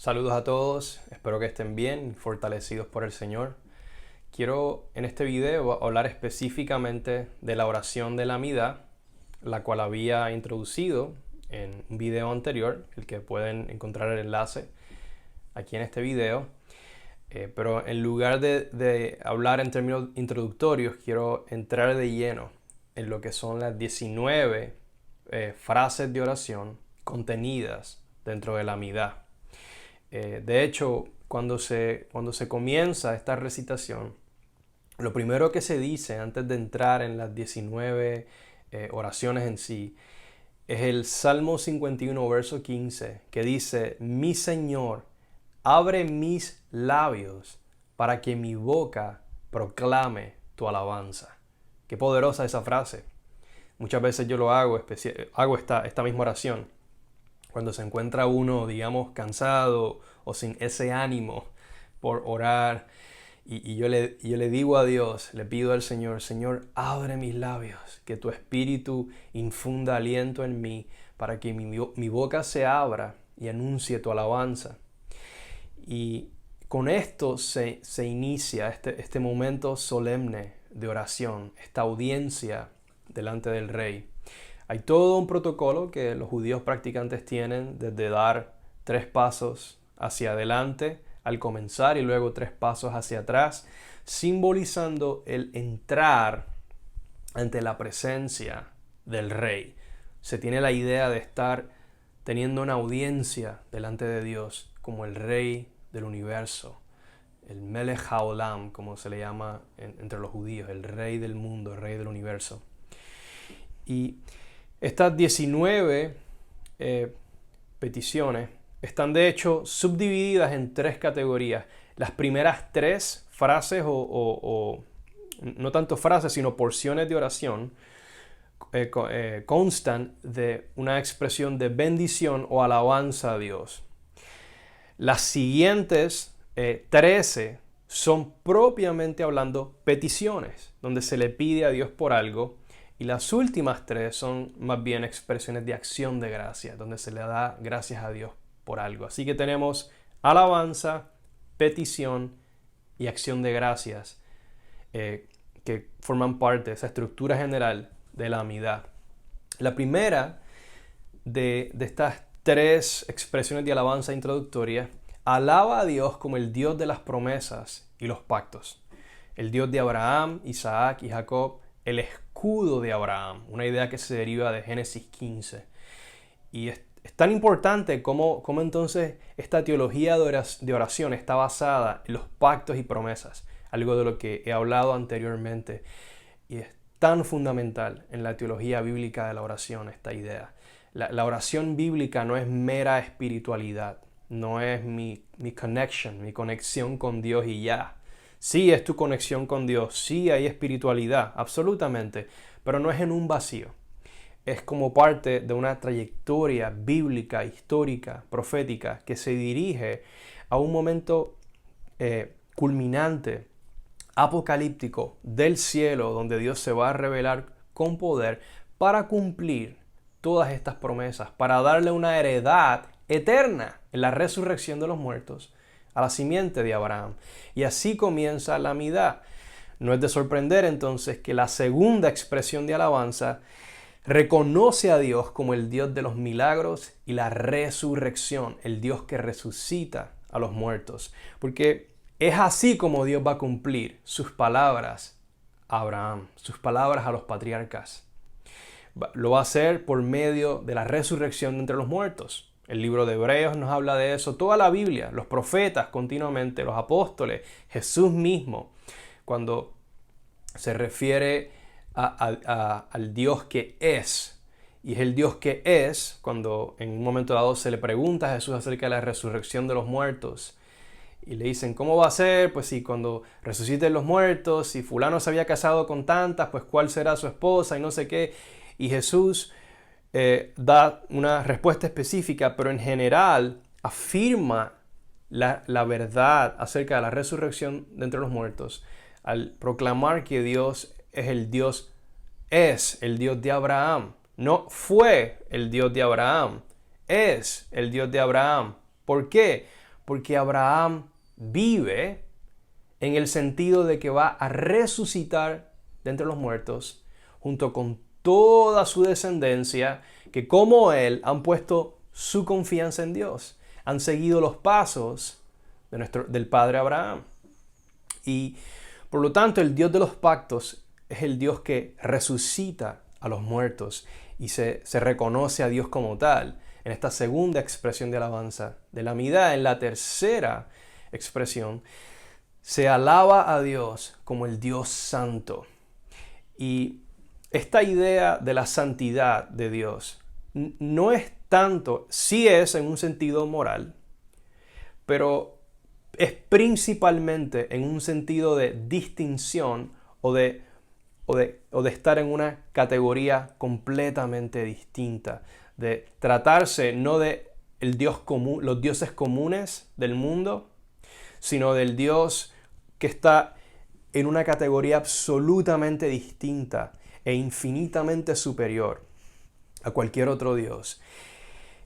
Saludos a todos, espero que estén bien, fortalecidos por el Señor. Quiero en este video hablar específicamente de la oración de la amidad, la cual había introducido en un video anterior, el que pueden encontrar el enlace aquí en este video. Pero en lugar de hablar en términos introductorios, quiero entrar de lleno en lo que son las 19 frases de oración contenidas dentro de la amidad. De hecho, cuando se comienza esta recitación, lo primero que se dice antes de entrar en las 19 oraciones en sí, es el Salmo 51, verso 15, que dice: Mi Señor, abre mis labios para que mi boca proclame tu alabanza. Qué poderosa esa frase. Muchas veces yo lo hago, hago esta misma oración cuando se encuentra uno, digamos, cansado o sin ese ánimo por orar. Y yo le digo a Dios, le pido al Señor: Señor, abre mis labios, que tu espíritu infunda aliento en mí, para que mi boca se abra y anuncie tu alabanza. Y con esto se inicia este momento solemne de oración, esta audiencia delante del Rey. Hay todo un protocolo que los judíos practicantes tienen, desde dar 3 pasos hacia adelante al comenzar y luego 3 pasos hacia atrás, simbolizando el entrar ante la presencia del Rey. Se tiene la idea de estar teniendo una audiencia delante de Dios como el Rey del universo, el Melech HaOlam, como se le llama entre los judíos, el Rey del mundo, el Rey del universo. Y estas 19 peticiones están de hecho subdivididas en 3 categorías. Las primeras 3 frases o no tanto frases, sino porciones de oración constan de una expresión de bendición o alabanza a Dios. Las siguientes 13 son propiamente hablando peticiones, donde se le pide a Dios por algo. Y las últimas 3 son más bien expresiones de acción de gracias, donde se le da gracias a Dios por algo. Así que tenemos alabanza, petición y acción de gracias, que forman parte de esa estructura general de la amidad. La primera de estas 3 expresiones de alabanza introductoria alaba a Dios como el Dios de las promesas y los pactos. El Dios de Abraham, Isaac y Jacob, el escudo de Abraham, una idea que se deriva de Génesis 15. Y es tan importante como entonces esta teología de oración está basada en los pactos y promesas, algo de lo que he hablado anteriormente. Y es tan fundamental en la teología bíblica de la oración esta idea. La oración bíblica no es mera espiritualidad, no es mi conexión con Dios y ya. Sí es tu conexión con Dios, sí hay espiritualidad, absolutamente, pero no es en un vacío. Es como parte de una trayectoria bíblica, histórica, profética, que se dirige a un momento culminante, apocalíptico del cielo, donde Dios se va a revelar con poder para cumplir todas estas promesas, para darle una heredad eterna en la resurrección de los muertos a la simiente de Abraham. Y así comienza la amidad. No es de sorprender entonces que la segunda expresión de alabanza reconoce a Dios como el Dios de los milagros y la resurrección, el Dios que resucita a los muertos. Porque es así como Dios va a cumplir sus palabras a Abraham, sus palabras a los patriarcas. Lo va a hacer por medio de la resurrección de entre los muertos. El libro de Hebreos nos habla de eso, toda la Biblia, los profetas continuamente, los apóstoles, Jesús mismo, cuando se refiere al Dios que es. Y es el Dios que es cuando en un momento dado se le pregunta a Jesús acerca de la resurrección de los muertos. Y le dicen: ¿cómo va a ser? Pues si cuando resuciten los muertos, si fulano se había casado con tantas, pues ¿cuál será su esposa? Y no sé qué. Y Jesús da una respuesta específica, pero en general afirma la verdad acerca de la resurrección de entre los muertos, al proclamar que Dios es el Dios de Abraham. No fue el Dios de Abraham, es el Dios de Abraham. ¿Por qué? porque Abraham vive en el sentido de que va a resucitar de entre los muertos junto con toda su descendencia que como él han puesto su confianza en Dios, han seguido los pasos del padre Abraham. Y por lo tanto el Dios de los pactos es el Dios que resucita a los muertos y se reconoce a Dios como tal. En esta segunda expresión de alabanza de la amidad, en la tercera expresión, se alaba a Dios como el Dios santo. Y esta idea de la santidad de Dios no es tanto, sí es en un sentido moral, pero es principalmente en un sentido de distinción o de estar en una categoría completamente distinta, de tratarse no de el Dios común, los dioses comunes del mundo, sino del Dios que está en una categoría absolutamente distinta e infinitamente superior a cualquier otro Dios.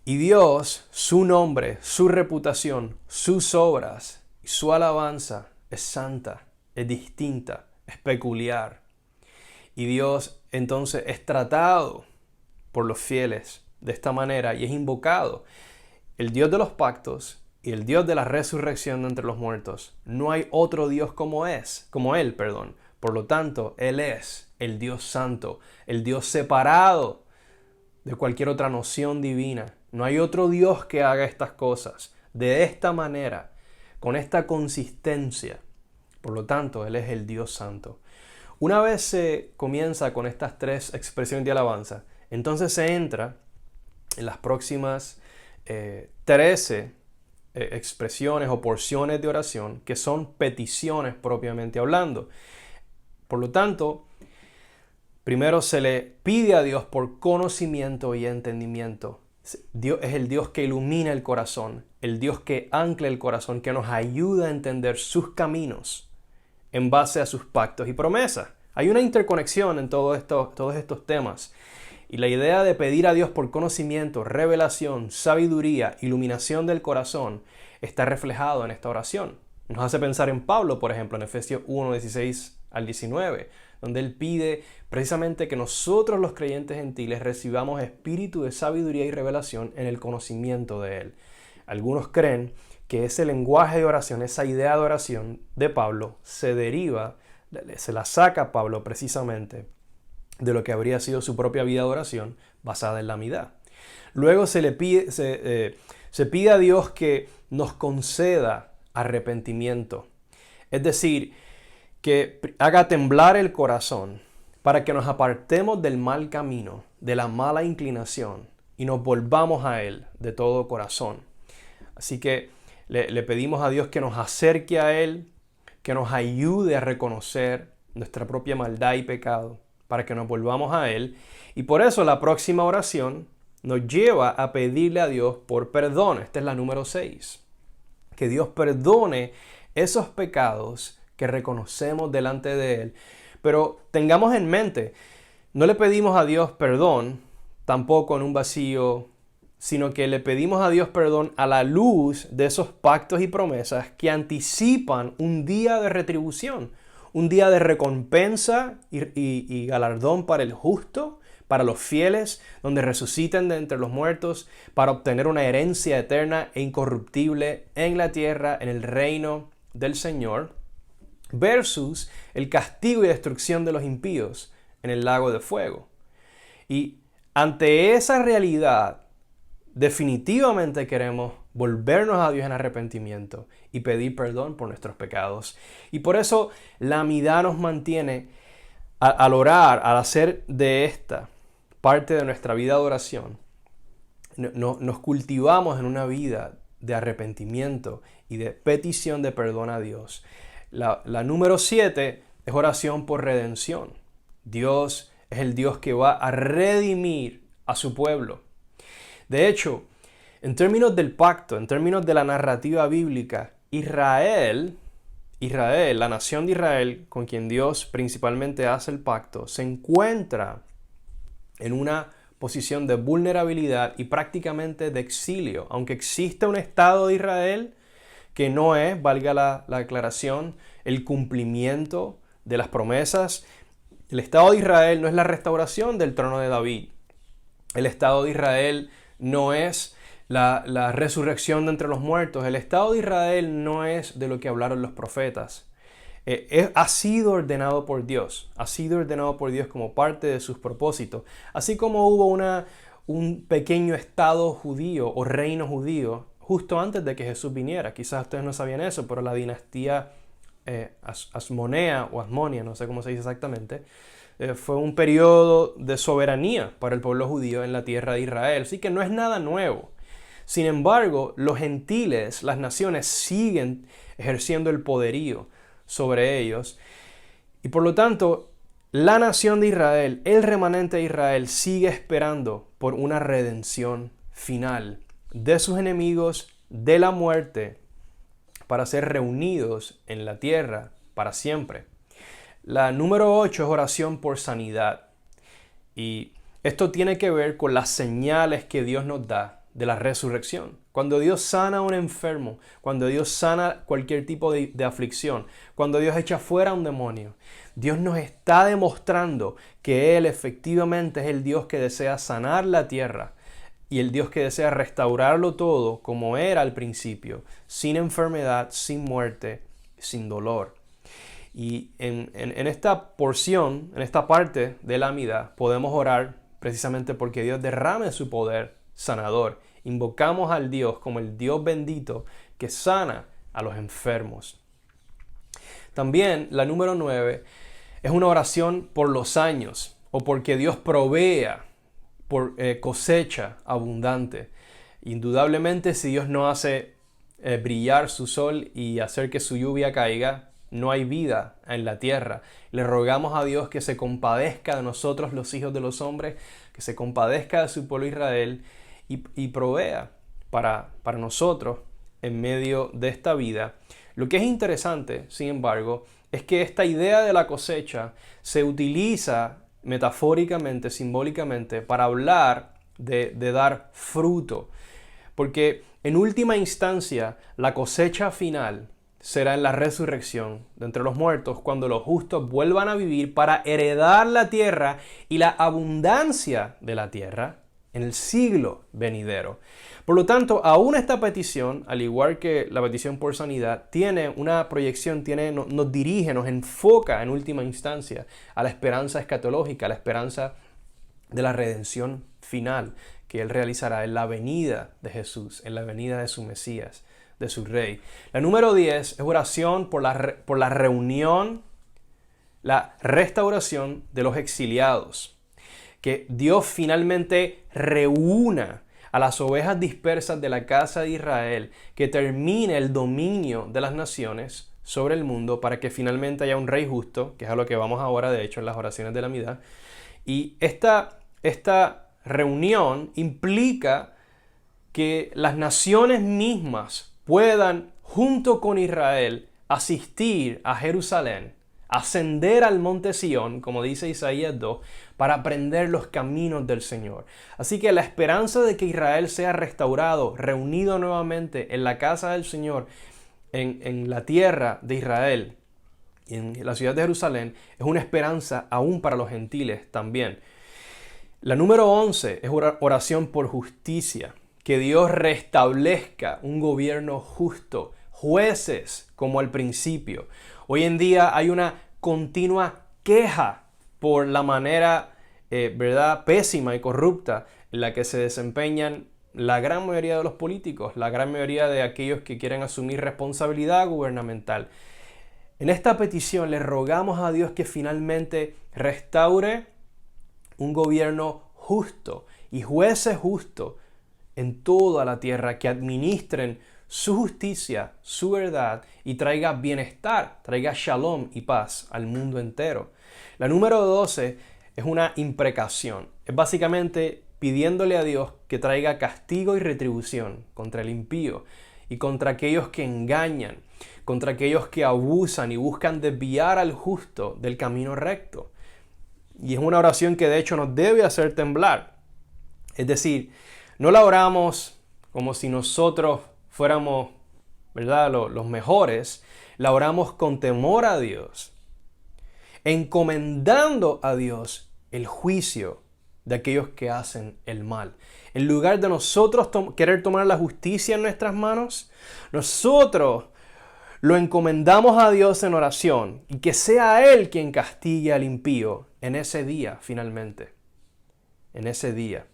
Y Dios, su nombre, su reputación, sus obras y su alabanza es santa, es distinta, es peculiar. Y Dios entonces es tratado por los fieles de esta manera y es invocado. El Dios de los pactos y el Dios de la resurrección de entre los muertos. No hay otro Dios como Él. Por lo tanto, Él es el Dios santo, el Dios separado de cualquier otra noción divina. No hay otro Dios que haga estas cosas de esta manera, con esta consistencia. Por lo tanto, Él es el Dios santo. Una vez se comienza con estas tres expresiones de alabanza, entonces se entra en las próximas 13 expresiones o porciones de oración que son peticiones propiamente hablando. Por lo tanto, primero se le pide a Dios por conocimiento y entendimiento. Dios es el Dios que ilumina el corazón, el Dios que ancla el corazón, que nos ayuda a entender sus caminos en base a sus pactos y promesas. Hay una interconexión en todos estos temas. Y la idea de pedir a Dios por conocimiento, revelación, sabiduría, iluminación del corazón está reflejado en esta oración. Nos hace pensar en Pablo, por ejemplo, en Efesios 1, 16 al 19, donde él pide precisamente que nosotros los creyentes gentiles recibamos espíritu de sabiduría y revelación en el conocimiento de Él. Algunos creen que ese lenguaje de oración, esa idea de oración de Pablo, se la saca Pablo precisamente de lo que habría sido su propia vida de oración basada en la amidad. Luego se pide a Dios que nos conceda arrepentimiento. Es decir, que haga temblar el corazón para que nos apartemos del mal camino, de la mala inclinación y nos volvamos a Él de todo corazón. Así que le pedimos a Dios que nos acerque a Él, que nos ayude a reconocer nuestra propia maldad y pecado, para que nos volvamos a Él. Y por eso la próxima oración nos lleva a pedirle a Dios por perdón. Esta es la número 6. Que Dios perdone esos pecados que reconocemos delante de Él. Pero tengamos en mente, no le pedimos a Dios perdón tampoco en un vacío, sino que le pedimos a Dios perdón a la luz de esos pactos y promesas que anticipan un día de retribución, un día de recompensa y galardón para el justo, para los fieles, donde resuciten de entre los muertos, para obtener una herencia eterna e incorruptible en la tierra, en el reino del Señor, versus el castigo y destrucción de los impíos en el lago de fuego. Y ante esa realidad, definitivamente queremos volvernos a Dios en arrepentimiento y pedir perdón por nuestros pecados. Y por eso la amidad nos mantiene al orar, al hacer de esta parte de nuestra vida de oración. Nos cultivamos en una vida de arrepentimiento y de petición de perdón a Dios. La número 7 es oración por redención. Dios es el Dios que va a redimir a su pueblo. De hecho, en términos del pacto, en términos de la narrativa bíblica, Israel, la nación de Israel, con quien Dios principalmente hace el pacto, se encuentra en una posición de vulnerabilidad y prácticamente de exilio. Aunque existe un Estado de Israel, que no es, valga la declaración, el cumplimiento de las promesas. El Estado de Israel no es la restauración del trono de David. El Estado de Israel no es la resurrección de entre los muertos. El Estado de Israel no es de lo que hablaron los profetas. Ha sido ordenado por Dios. Ha sido ordenado por Dios como parte de sus propósitos. Así como hubo un pequeño Estado judío o reino judío justo antes de que Jesús viniera. Quizás ustedes no sabían eso, pero la dinastía Asmonea o Asmonia, no sé cómo se dice exactamente, fue un periodo de soberanía para el pueblo judío en la tierra de Israel. Así que no es nada nuevo. Sin embargo, los gentiles, las naciones, siguen ejerciendo el poderío sobre ellos. Y por lo tanto, la nación de Israel, el remanente de Israel, sigue esperando por una redención final de sus enemigos, de la muerte, para ser reunidos en la tierra para siempre. La número 8 es oración por sanidad. Y esto tiene que ver con las señales que Dios nos da de la resurrección. Cuando Dios sana a un enfermo, cuando Dios sana cualquier tipo de aflicción, cuando Dios echa fuera a un demonio, Dios nos está demostrando que Él efectivamente es el Dios que desea sanar la tierra y el Dios que desea restaurarlo todo como era al principio, sin enfermedad, sin muerte, sin dolor. Y en esta porción, en esta parte de la amidad, podemos orar precisamente porque Dios derrame su poder sanador. Invocamos al Dios como el Dios bendito que sana a los enfermos. También la número 9 es una oración por los años o porque Dios provea por cosecha abundante. Indudablemente, si Dios no hace brillar su sol y hacer que su lluvia caiga, no hay vida en la tierra. Le rogamos a Dios que se compadezca de nosotros, los hijos de los hombres, que se compadezca de su pueblo Israel y provea para nosotros en medio de esta vida. Lo que es interesante, sin embargo, es que esta idea de la cosecha se utiliza metafóricamente, simbólicamente, para hablar de dar fruto. Porque en última instancia, la cosecha final será en la resurrección de entre los muertos, cuando los justos vuelvan a vivir para heredar la tierra y la abundancia de la tierra en el siglo venidero. Por lo tanto, aún esta petición, al igual que la petición por sanidad, tiene una proyección, nos dirige, nos enfoca en última instancia a la esperanza escatológica, a la esperanza de la redención final que Él realizará en la venida de Jesús, en la venida de su Mesías, de su Rey. La número 10 es oración por la reunión, la restauración de los exiliados. Que Dios finalmente reúna a las ovejas dispersas de la casa de Israel, que termine el dominio de las naciones sobre el mundo para que finalmente haya un rey justo, que es a lo que vamos ahora de hecho en las oraciones de la amidad. Y esta reunión implica que las naciones mismas puedan, junto con Israel, asistir a Jerusalén, ascender al monte Sión, como dice Isaías 2, para aprender los caminos del Señor. Así que la esperanza de que Israel sea restaurado, reunido nuevamente en la casa del Señor, en la tierra de Israel, en la ciudad de Jerusalén, es una esperanza aún para los gentiles también. La número 11 es oración por justicia. Que Dios restablezca un gobierno justo, jueces como al principio. Hoy en día hay una continua queja por la manera pésima y corrupta en la que se desempeñan la gran mayoría de los políticos, la gran mayoría de aquellos que quieren asumir responsabilidad gubernamental. En esta petición le rogamos a Dios que finalmente restaure un gobierno justo y jueces justos en toda la tierra, que administren su justicia, su verdad y traiga bienestar, traiga shalom y paz al mundo entero. La número 12 es una imprecación. Es básicamente pidiéndole a Dios que traiga castigo y retribución contra el impío y contra aquellos que engañan, contra aquellos que abusan y buscan desviar al justo del camino recto. Y es una oración que de hecho nos debe hacer temblar. Es decir, no la oramos como si nosotros fuéramos ¿verdad? Los mejores, la oramos con temor a Dios, encomendando a Dios el juicio de aquellos que hacen el mal. En lugar de nosotros querer tomar la justicia en nuestras manos, nosotros lo encomendamos a Dios en oración y que sea Él quien castigue al impío en ese día, finalmente. En ese día.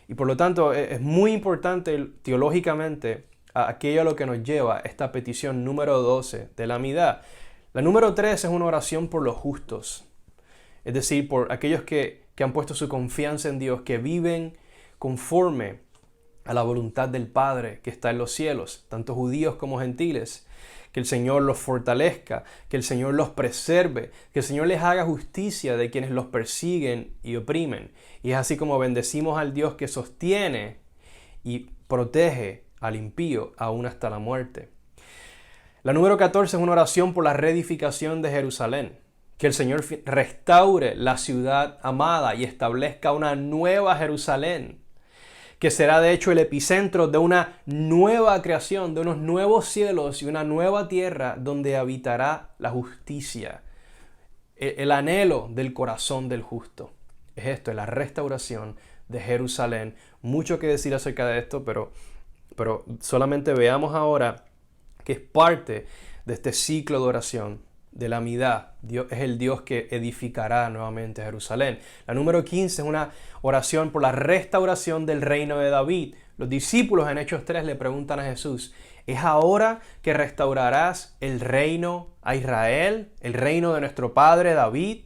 Y por lo tanto, es muy importante teológicamente aquello a lo que nos lleva esta petición número 12 de la amidad. La número 3 es una oración por los justos. Es decir, por aquellos que han puesto su confianza en Dios, que viven conforme a la voluntad del Padre que está en los cielos, tanto judíos como gentiles. Que el Señor los fortalezca, que el Señor los preserve, que el Señor les haga justicia de quienes los persiguen y oprimen. Y es así como bendecimos al Dios que sostiene y protege al impío aún hasta la muerte. La número 14 es una oración por la reedificación de Jerusalén. Que el Señor restaure la ciudad amada y establezca una nueva Jerusalén, que será de hecho el epicentro de una nueva creación, de unos nuevos cielos y una nueva tierra donde habitará la justicia, el anhelo del corazón del justo. Es esto, es la restauración de Jerusalén. Mucho que decir acerca de esto, pero solamente veamos ahora que es parte de este ciclo de oración de la amidad. Dios es el Dios que edificará nuevamente Jerusalén. La número 15 es una oración por la restauración del reino de David. Los discípulos en Hechos 3 le preguntan a Jesús, ¿es ahora que restaurarás el reino a Israel, el reino de nuestro padre David?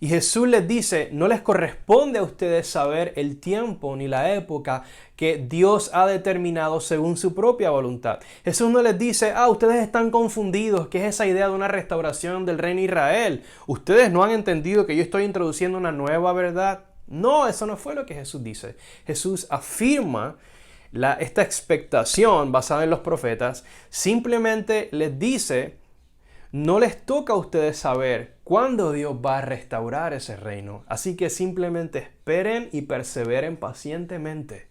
Y Jesús les dice, no les corresponde a ustedes saber el tiempo ni la época que Dios ha determinado según su propia voluntad. Jesús no les dice, ustedes están confundidos, ¿qué es esa idea de una restauración del reino de Israel? Ustedes no han entendido que yo estoy introduciendo una nueva verdad. No, eso no fue lo que Jesús dice. Jesús afirma esta expectación basada en los profetas, simplemente les dice, no les toca a ustedes saber cuándo Dios va a restaurar ese reino. Así que simplemente esperen y perseveren pacientemente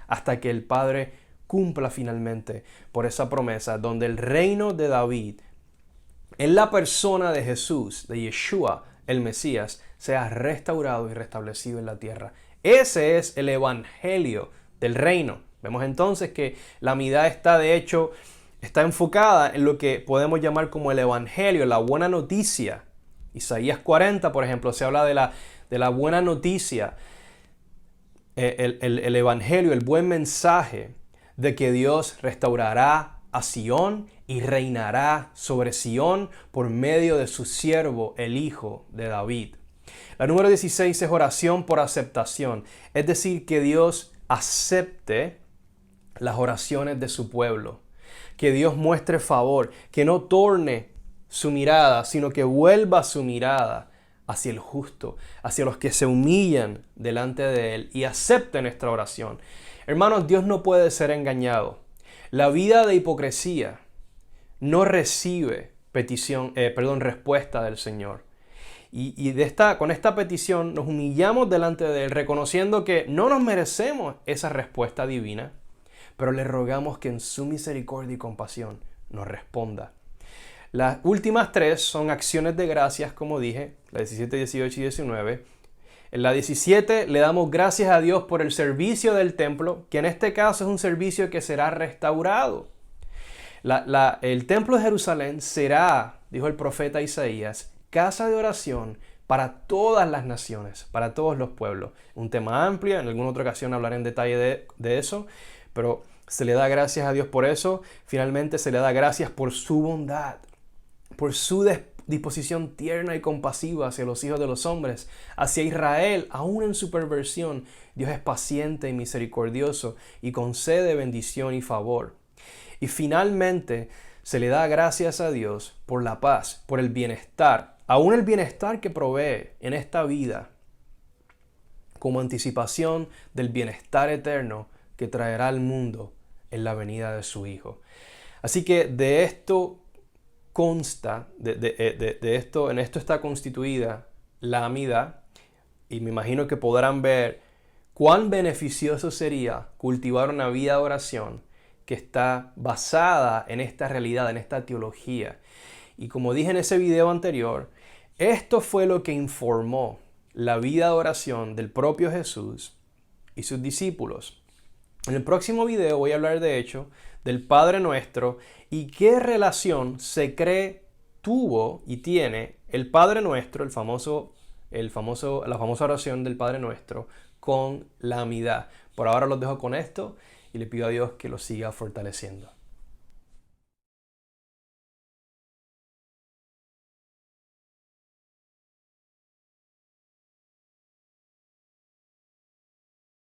hasta que el Padre cumpla finalmente por esa promesa donde el reino de David, en la persona de Jesús, de Yeshua, el Mesías, sea restaurado y restablecido en la tierra. Ese es el evangelio del reino. Vemos entonces que la amidad está enfocada en lo que podemos llamar como el evangelio, la buena noticia. Isaías 40, por ejemplo, se habla de la buena noticia, el evangelio, el buen mensaje de que Dios restaurará a Sión y reinará sobre Sión por medio de su siervo, el Hijo de David. La número 16 es oración por aceptación, es decir, que Dios acepte las oraciones de su pueblo. Que Dios muestre favor, que no torne su mirada, sino que vuelva su mirada hacia el justo, hacia los que se humillan delante de Él y acepte nuestra oración. Hermanos, Dios no puede ser engañado. La vida de hipocresía no recibe respuesta del Señor. Y con esta petición nos humillamos delante de Él, reconociendo que no nos merecemos esa respuesta divina, pero le rogamos que en su misericordia y compasión nos responda. Las últimas tres son acciones de gracias, como dije, la 17, 18 y 19. En la 17 le damos gracias a Dios por el servicio del templo, que en este caso es un servicio que será restaurado. El templo de Jerusalén será, dijo el profeta Isaías, casa de oración para todas las naciones, para todos los pueblos. Un tema amplio, en alguna otra ocasión hablaré en detalle de eso, pero se le da gracias a Dios por eso. Finalmente se le da gracias por su bondad, por su disposición tierna y compasiva hacia los hijos de los hombres, hacia Israel, aún en su perversión. Dios es paciente y misericordioso y concede bendición y favor. Y finalmente se le da gracias a Dios por la paz, por el bienestar, aún el bienestar que provee en esta vida, como anticipación del bienestar eterno que traerá al mundo en la venida de su Hijo. Así que de esto consta, en esto está constituida la amidad, y me imagino que podrán ver cuán beneficioso sería cultivar una vida de oración que está basada en esta realidad, en esta teología. Y como dije en ese video anterior, esto fue lo que informó la vida de oración del propio Jesús y sus discípulos. En el próximo video voy a hablar de hecho del Padre Nuestro y qué relación se cree tuvo y tiene el Padre Nuestro, la famosa oración del Padre Nuestro, con la amidad. Por ahora los dejo con esto y le pido a Dios que los siga fortaleciendo.